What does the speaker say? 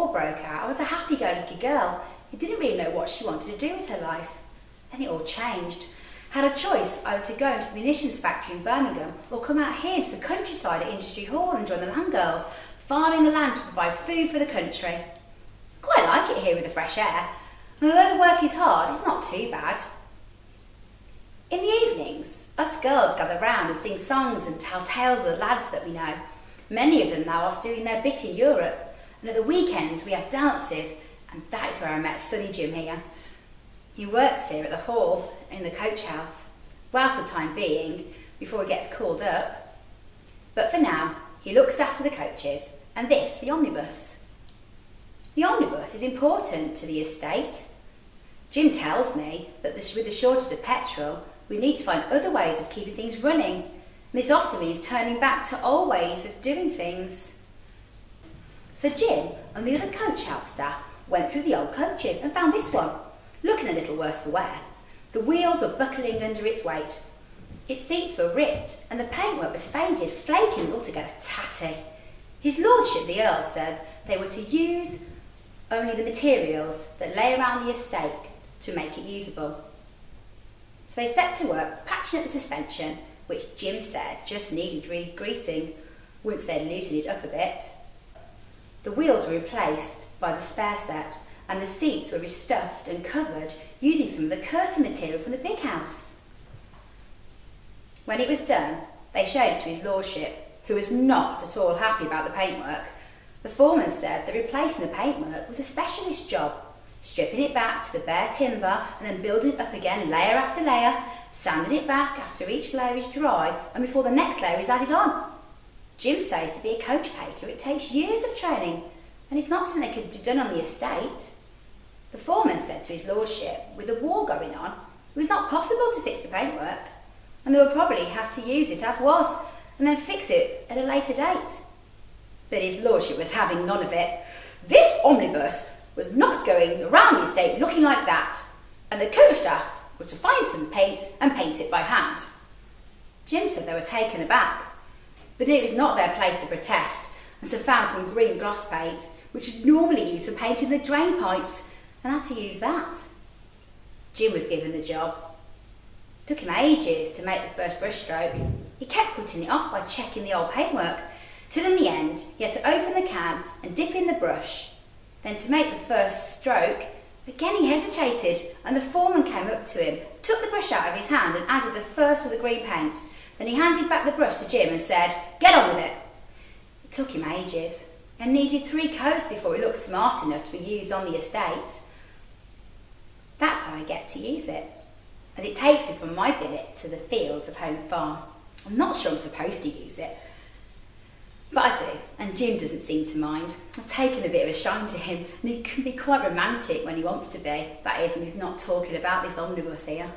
war broke out, I was a happy-go-lucky girl who didn't really know what she wanted to do with her life. Then it all changed. I had a choice either to go into the munitions factory in Birmingham or come out here into the countryside at Industry Hall and join the Landgirls, farming the land to provide food for the country. I quite like it here with the fresh air, and although the work is hard, it's not too bad. In the evenings, us girls gather round and sing songs and tell tales of the lads that we know. Many of them now off doing their bit in Europe, and at the weekends we have dances, and that is where I met Sonny Jim here. He works here at the hall in the coach house, well for the time being, before he gets called up. But for now, he looks after the coaches, and this, the omnibus. The omnibus is important to the estate. Jim tells me that with the shortage of petrol, we need to find other ways of keeping things running. And this often means turning back to old ways of doing things. So Jim and the other coach house staff went through the old coaches and found this one, looking a little worse for wear. The wheels were buckling under its weight. Its seats were ripped and the paintwork was faded, flaking and altogether tatty. His lordship, the Earl, said they were to use only the materials that lay around the estate to make it usable. So they set to work patching up the suspension, which Jim said just needed re-greasing once they'd loosened it up a bit. The wheels were replaced by the spare set, and the seats were restuffed and covered using some of the curtain material from the big house. When it was done, they showed it to his lordship, who was not at all happy about the paintwork. The foreman said that replacing the paintwork was a specialist job, stripping it back to the bare timber and then building it up again layer after layer, sanding it back after each layer is dry and before the next layer is added on. Jim says to be a coach painter it takes years of training, and it's not something that could be done on the estate. The foreman said to his lordship, with the war going on, it was not possible to fix the paintwork, and they would probably have to use it as was, and then fix it at a later date. But his lordship was having none of it. This omnibus was not going around the estate looking like that, and the coach staff were to find some paint and paint it by hand. Jim said they were taken aback, but it was not their place to protest, and so found some green gloss paint, which is normally used for painting the drain pipes, and had to use that. Jim was given the job. It took him ages to make the first brush stroke. He kept putting it off by checking the old paintwork, till in the end he had to open the can and dip in the brush. Then to make the first stroke, again he hesitated, and the foreman came up to him, took the brush out of his hand and added the first of the green paint. Then he handed back the brush to Jim and said, "Get on with it." It took him ages and needed 3 coats before he looked smart enough to be used on the estate. That's how I get to use it, as it takes me from my billet to the fields of home farm. I'm not sure I'm supposed to use it, but I do, and Jim doesn't seem to mind. I've taken a bit of a shine to him, and he can be quite romantic when he wants to be. That is, when he's not talking about this omnibus here.